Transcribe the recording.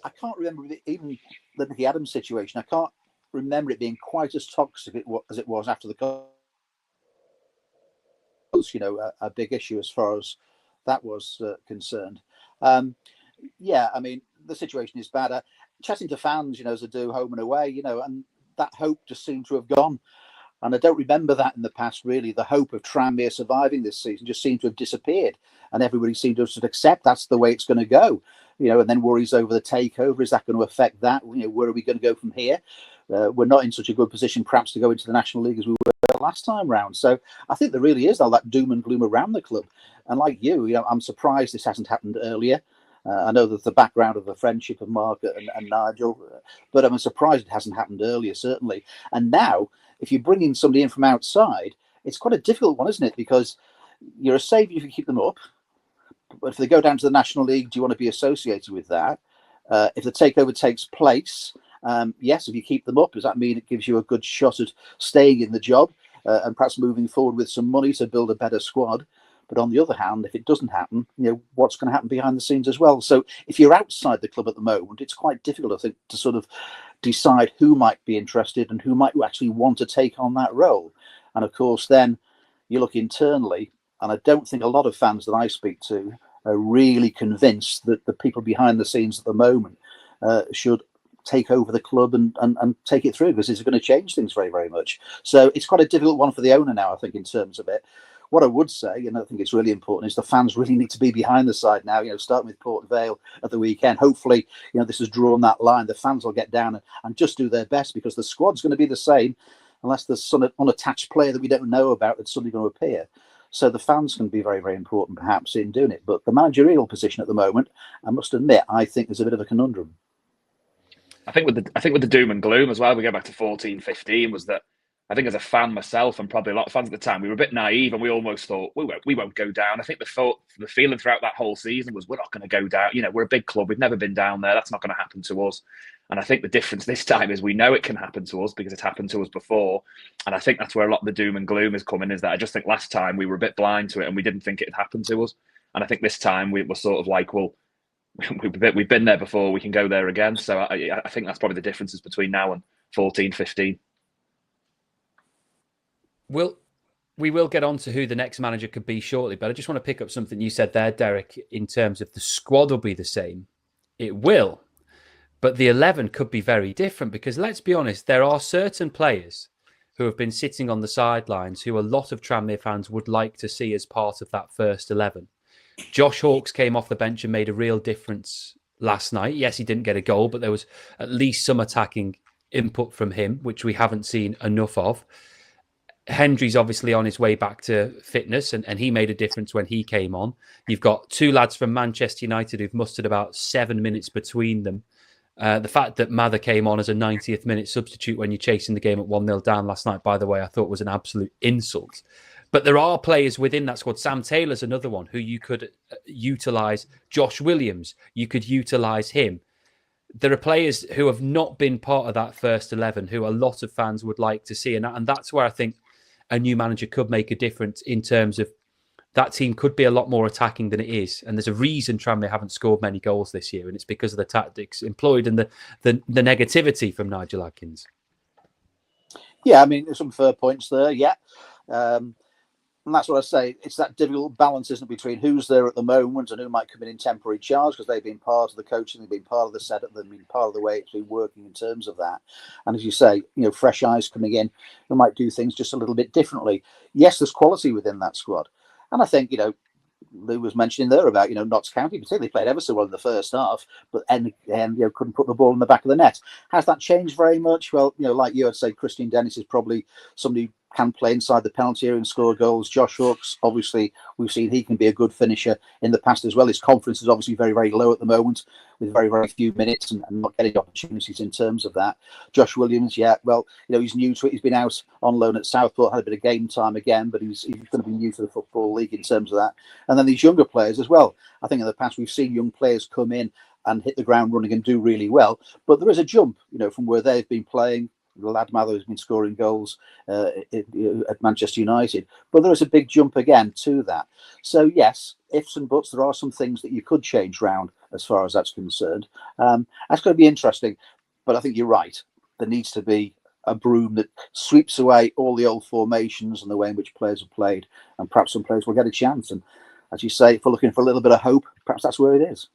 I can't remember even the Nicky Adams situation. I can't remember it being quite as toxic as it was after the a big issue as far as that was concerned. Um, yeah, I mean, the situation is bad. Chatting to fans, as I do home and away, and that hope just seemed to have gone. And I don't remember that in the past, really. The hope of Tranmere surviving this season just seemed to have disappeared. And everybody seemed to sort of accept that's the way it's going to go, and then worries over the takeover. Is that going to affect that? Where are we going to go from here? We're not in such a good position, perhaps, to go into the National League as we were last time round. So I think there really is all that doom and gloom around the club. And like you, I'm surprised this hasn't happened earlier. I know that the background of the friendship of Mark and Nigel, but I'm surprised it hasn't happened earlier, certainly. And now, if you're bringing somebody in from outside, it's quite a difficult one, isn't it? Because you're a saviour if you keep them up. But if they go down to the National League, do you want to be associated with that? If the takeover takes place, yes, if you keep them up, does that mean it gives you a good shot at staying in the job and perhaps moving forward with some money to build a better squad? But on the other hand, if it doesn't happen, what's going to happen behind the scenes as well? So if you're outside the club at the moment, it's quite difficult, I think, to sort of decide who might be interested and who might actually want to take on that role. And of course, then you look internally, and I don't think a lot of fans that I speak to are really convinced that the people behind the scenes at the moment should take over the club and take it through, because it's going to change things very, very much. So it's quite a difficult one for the owner now, I think, in terms of it. What I would say, and I think it's really important, is the fans really need to be behind the side now, starting with Port Vale at the weekend. Hopefully, this has drawn that line. The fans will get down and just do their best, because the squad's going to be the same unless there's some unattached player that we don't know about that's suddenly going to appear. So the fans can be very, very important, perhaps, in doing it. But the managerial position at the moment, I must admit, I think there's a bit of a conundrum. I think with the doom and gloom as well, we go back to 14-15, was that I think as a fan myself, and probably a lot of fans at the time, we were a bit naive and we almost thought we won't go down. I think the feeling throughout that whole season was we're not going to go down. We're a big club. We've never been down there. That's not going to happen to us. And I think the difference this time is we know it can happen to us because it's happened to us before. And I think that's where a lot of the doom and gloom is coming, is that I just think last time we were a bit blind to it and we didn't think it had happened to us. And I think this time we were sort of like, well, we've been there before, we can go there again. So I think that's probably the differences between now and 14-15. We will get on to who the next manager could be shortly, but I just want to pick up something you said there, Derek, in terms of the squad will be the same. It will, but the 11 could be very different, because let's be honest, there are certain players who have been sitting on the sidelines who a lot of Tranmere fans would like to see as part of that first 11. Josh Hawkes came off the bench and made a real difference last night. Yes, he didn't get a goal, but there was at least some attacking input from him, which we haven't seen enough of. Hendry's obviously on his way back to fitness, and he made a difference when he came on. You've got two lads from Manchester United who've mustered about 7 minutes between them. The fact that Mather came on as a 90th minute substitute when you're chasing the game at 1-0 down last night, by the way, I thought was an absolute insult. But there are players within that squad. Sam Taylor's another one who you could utilise. Josh Williams, you could utilise him. There are players who have not been part of that first 11 who a lot of fans would like to see. And that's where I think a new manager could make a difference, in terms of that team could be a lot more attacking than it is. And there's a reason Tranmere haven't scored many goals this year, and it's because of the tactics employed and the negativity from Nigel Adkins. Yeah, I mean, there's some fair points there, yeah. And that's what I say. It's that difficult balance, isn't it, between who's there at the moment and who might come in temporary charge, because they've been part of the coaching, they've been part of the setup, they've been part of the way it's been working in terms of that. And as you say, fresh eyes coming in who might do things just a little bit differently. Yes, there's quality within that squad. And I think, Lou was mentioning there about, Notts County particularly played ever so well in the first half, but couldn't put the ball in the back of the net. Has that changed very much? Well, like you, I'd say Christian Dennis is probably somebody who can play inside the penalty area and score goals. Josh Hawkes, obviously, we've seen he can be a good finisher in the past as well. His confidence is obviously very, very low at the moment, with very, very few minutes and not getting opportunities in terms of that. Josh Williams, he's new to it. He's been out on loan at Southport, had a bit of game time again, but he's going to be new to the Football League in terms of that. And then these younger players as well. I think in the past we've seen young players come in and hit the ground running and do really well. But there is a jump, from where they've been playing the lad Mather who's been scoring goals at Manchester United. But there is a big jump again to that. So yes, ifs and buts, there are some things that you could change round as far as that's concerned. That's going to be interesting. But I think you're right. There needs to be a broom that sweeps away all the old formations and the way in which players have played, and perhaps some players will get a chance. And as you say, if we're looking for a little bit of hope, perhaps that's where it is.